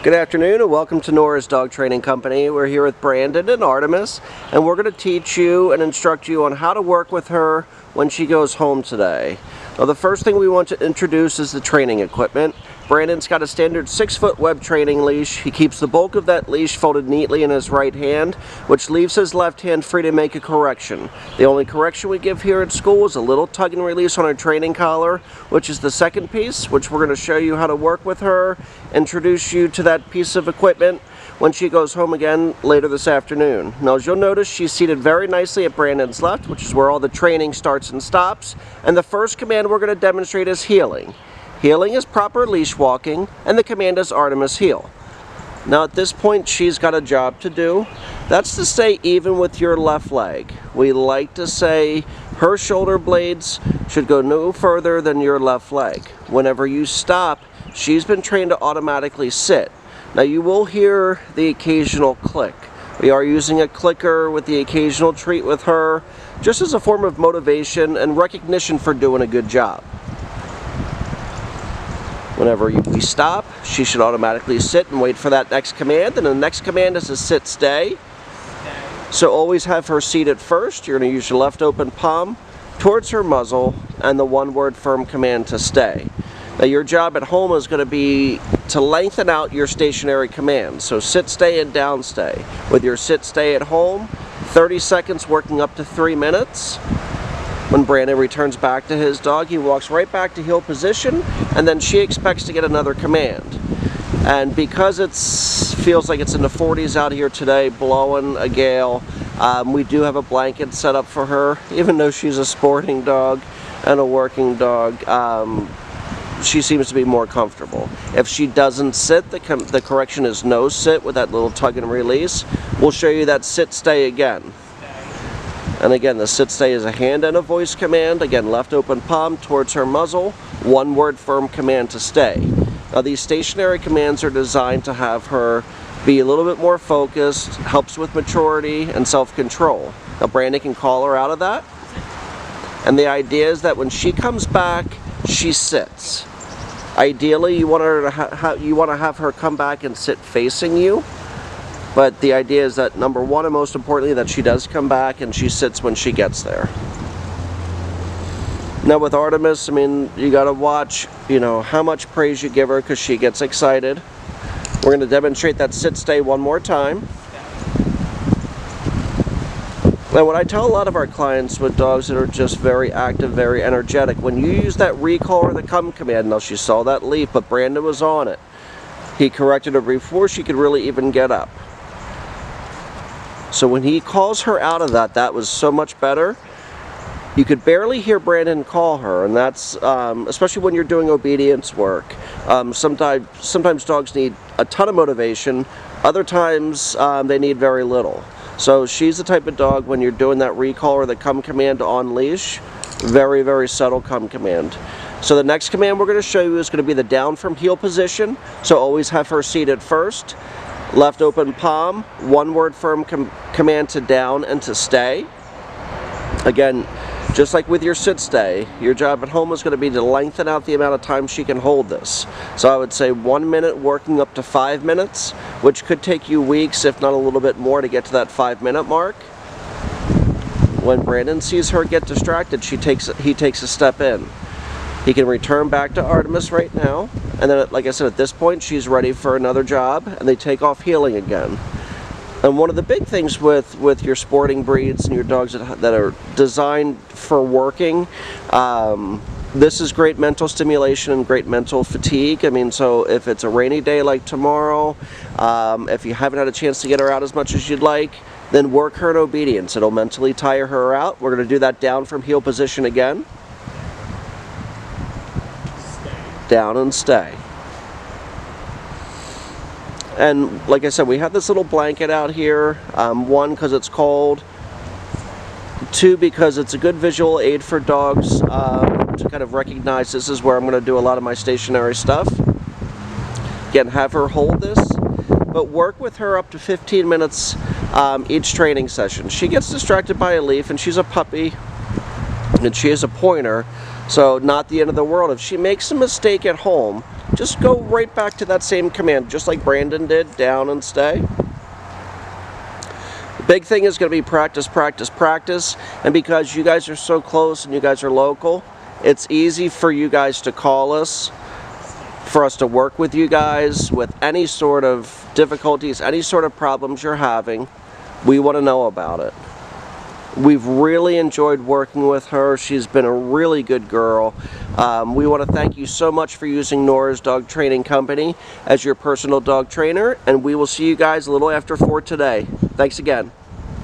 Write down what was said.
Good afternoon and welcome to Nora's Dog Training Company. We're here with Brandon and Artemis, and we're going to teach you and instruct you on how to work with her when she goes home today. Now, the first thing we want to introduce is the training equipment. Brandon's got a standard 6-foot web training leash. He keeps the bulk of that leash folded neatly in his right hand, which leaves his left hand free to make a correction. The only correction we give here at school is a little tug and release on our training collar, which is the second piece, which we're going to show you how to work with her, introduce you to that piece of equipment when she goes home again later this afternoon. Now, as you'll notice, she's seated very nicely at Brandon's left, which is where all the training starts and stops. And the first command we're going to demonstrate is heeling. Heeling is proper leash walking, and the command is Artemis heel. Now at this point, she's got a job to do. That's to stay even with your left leg. We like to say her shoulder blades should go no further than your left leg. Whenever you stop, she's been trained to automatically sit. Now you will hear the occasional click. We are using a clicker with the occasional treat with her, just as a form of motivation and recognition for doing a good job. Whenever we stop, she should automatically sit and wait for that next command, and the next command is to sit stay. So always have her seated first. You're going to use your left open palm towards her muzzle and the one-word firm command to stay. Now your job at home is going to be to lengthen out your stationary commands. So sit, stay, and down stay. With your sit, stay at home, 30 seconds working up to 3 minutes. When Brandon returns back to his dog, he walks right back to heel position, and then she expects to get another command. And because it feels like it's in the 40s out here today, blowing a gale, we do have a blanket set up for her. Even though she's a sporting dog and a working dog, she seems to be more comfortable. If she doesn't sit, the correction is no sit with that little tug and release. We'll show you that sit stay again. And again, the sit stay is a hand and a voice command. Again, left open palm towards her muzzle, one word firm command to stay. Now these stationary commands are designed to have her be a little bit more focused, helps with maturity and self-control. Now Brandon can call her out of that. And the idea is that when she comes back, she sits. Ideally, you want to have her come back and sit facing you. But the idea is that, number one, and most importantly, that she does come back and she sits when she gets there. Now with Artemis, I mean, you gotta watch, how much praise you give her because she gets excited. We're gonna demonstrate that sit stay one more time. Now what I tell a lot of our clients with dogs that are just very active, very energetic, when you use that recall or the come command, now she saw that leap, but Brandon was on it. He corrected her before she could really even get up. So when he calls her out of that, that was so much better. You could barely hear Brandon call her, and that's especially when you're doing obedience work. Sometimes dogs need a ton of motivation. Other times they need very little. So she's the type of dog when you're doing that recall or the come command on leash, very, very subtle come command. So the next command we're going to show you is going to be the down from heel position. So always have her seated first. Left open palm, one word firm command to down and to stay. Again, just like with your sit stay, your job at home is going to be to lengthen out the amount of time she can hold this. So I would say 1 minute working up to 5 minutes, which could take you weeks, if not a little bit more, to get to that 5-minute mark. When Brandon sees her get distracted, he takes a step in. He can return back to Artemis right now, and then, like I said, at this point, she's ready for another job, and they take off heeling again. And one of the big things with your sporting breeds and your dogs that are designed for working, this is great mental stimulation and great mental fatigue. I mean, so if it's a rainy day like tomorrow, if you haven't had a chance to get her out as much as you'd like, then work her in obedience. It'll mentally tire her out. We're going to do that down from heel position again. Down and stay. And like I said, we have this little blanket out here. One, because it's cold. Two, because it's a good visual aid for dogs to kind of recognize this is where I'm going to do a lot of my stationary stuff. Again, have her hold this, but work with her up to 15 minutes each training session. She gets distracted by a leaf, and she's a puppy, and she is a pointer. So not the end of the world. If she makes a mistake at home, just go right back to that same command, just like Brandon did, down and stay. The big thing is going to be practice, practice, practice, and because you guys are so close and you guys are local, it's easy for you guys to call us, for us to work with you guys with any sort of difficulties, any sort of problems you're having. We want to know about it. We've really enjoyed working with her. She's been a really good girl. We want to thank you so much for using Nora's Dog Training Company as your personal dog trainer, and we will see you guys a little after 4 today. Thanks again.